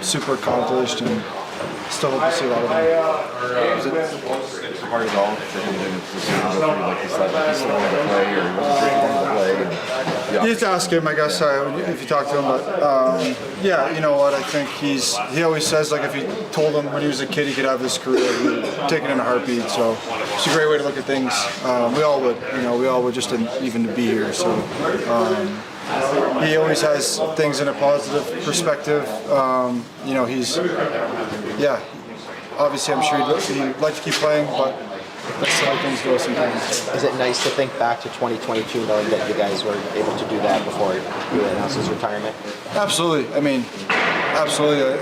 super accomplished, and still hope to see a lot of him. Was it hard at all for him to see him go through like this, like he still wanted to play, or he wasn't sure he wanted to play? And You have to ask him, I guess, if you talk to him. But yeah, you know what? I think he always says, like, if you told him when he was a kid he could have his career, he would take it in a heartbeat. So it's a great way to look at things. We all would, we all would, just even to be here. So he always has things in a positive perspective. He's obviously I'm sure he'd like to keep playing, but that's how things go sometimes. Is it nice to think back to 2022 knowing that you guys were able to do that before he announced his retirement? Absolutely. I mean, absolutely.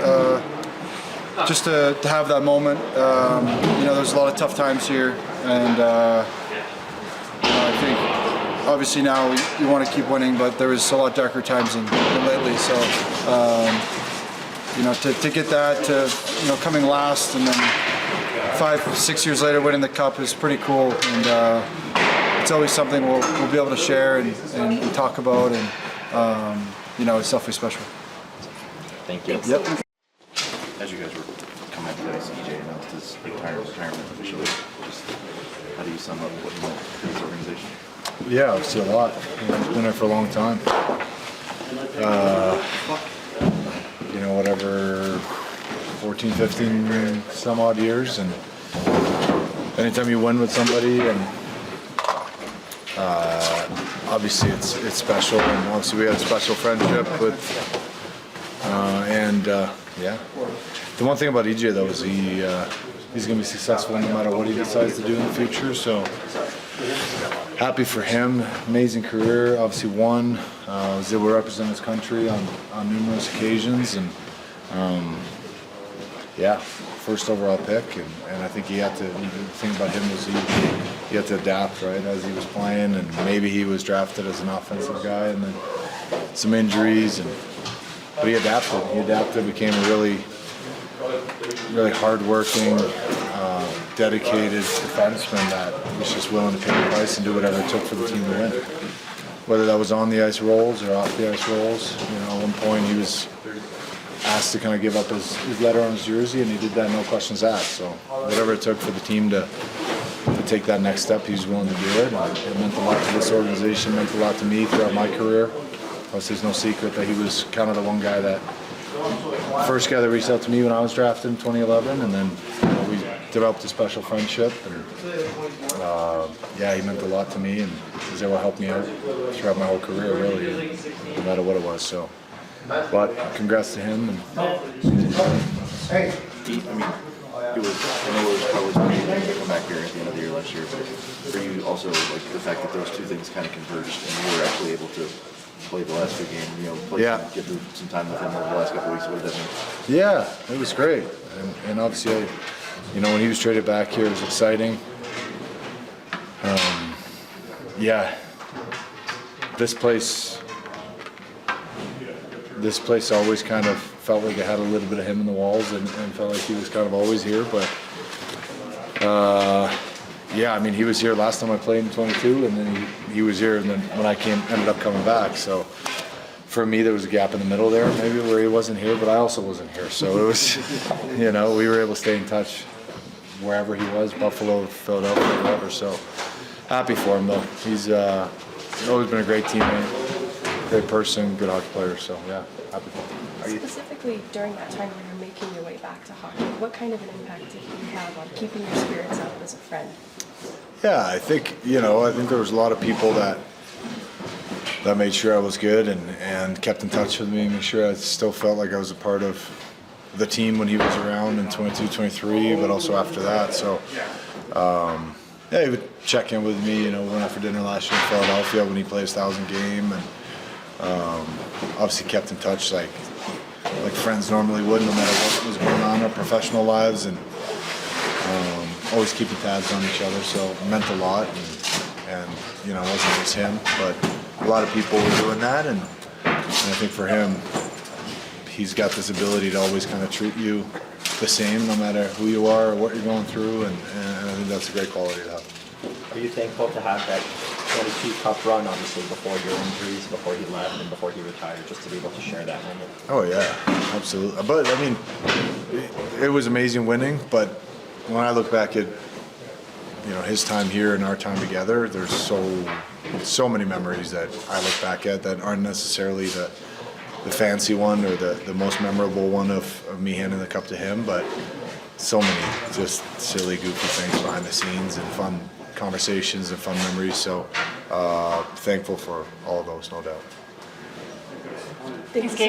Just to have that moment. There's a lot of tough times here, and I think obviously now you want to keep winning, but there was a lot darker times than lately. So to get that to coming last and then 5-6 years later winning the cup is pretty cool, and it's always something we'll be able to share and talk about, and it's definitely special. Thank you. Yep. as you guys were coming into this, EJ announced his retirement officially. Just how do you sum up what you want for this organization? Yeah, obviously a lot. He's been there for a long time. Whatever, 14, 15 some odd years, and anytime you win with somebody, and obviously it's special, and obviously we had a special friendship with, the one thing about EJ though is he's going to be successful no matter what he decides to do in the future, so happy for him. Amazing career, obviously won, was able to represent his country on numerous occasions, and first overall pick, and I think the thing about him was he had to adapt, right, as he was playing, and maybe he was drafted as an offensive guy, and then some injuries, but he adapted, became a really hard-working, dedicated defenseman that was just willing to pay the price and do whatever it took for the team to win. Whether that was on the ice roles or off the ice roles, at one point he was asked to kind of give up his letter on his jersey, and he did that, no questions asked. So whatever it took for the team to take that next step, he was willing to do it. And it meant a lot to this organization, meant a lot to me throughout my career. Plus, there's no secret that he was kind of the one guy first guy that reached out to me when I was drafted in 2011, and then we developed a special friendship. And he meant a lot to me, and he was able to help me out throughout my whole career, really, no matter what it was. So. But congrats to him. And I know it was probably something to come back here at the end of the year last year, but for you also, like the fact that those two things kind of converged and you were actually able to play the last two games, get some time with him over the last couple of weeks, what did that mean? Yeah, it was great. And obviously, when he was traded back here, it was exciting. This place always kind of felt like it had a little bit of him in the walls, and felt like he was kind of always here. But he was here last time I played in 22, and then he was here, and then when I ended up coming back. So for me, there was a gap in the middle there, maybe where he wasn't here, but I also wasn't here. So it was, we were able to stay in touch wherever he was, Buffalo, Philadelphia, wherever. So happy for him though. He's always been a great teammate. Great person, good hockey player, so yeah, happy for him. Specifically during that time when you're making your way back to hockey, what kind of an impact did he have on keeping your spirits up as a friend? Yeah, I think there was a lot of people that made sure I was good and kept in touch with me, made sure I still felt like I was a part of the team when he was around in 22, 23, but also after that. So he would check in with me, we went out for dinner last year in Philadelphia when he played his 1,000 game, and obviously kept in touch like friends normally would, no matter what was going on in our professional lives, and always keeping tabs on each other. So it meant a lot, and it wasn't just him, but a lot of people were doing that, and I think for him, he's got this ability to always kind of treat you the same, no matter who you are or what you're going through, and I think that's a great quality to have. Are you thankful to have that 22 Cup run, obviously, before your injuries, before he left, and before he retired, just to be able to share that moment. Oh yeah, absolutely. But I mean, it was amazing winning. But when I look back at his time here and our time together, there's so many memories that I look back at that aren't necessarily the fancy one or the most memorable one of me handing the cup to him, but so many just silly, goofy things behind the scenes and fun conversations and fun memories. So thankful for all of those, no doubt. Thanks, Gabe.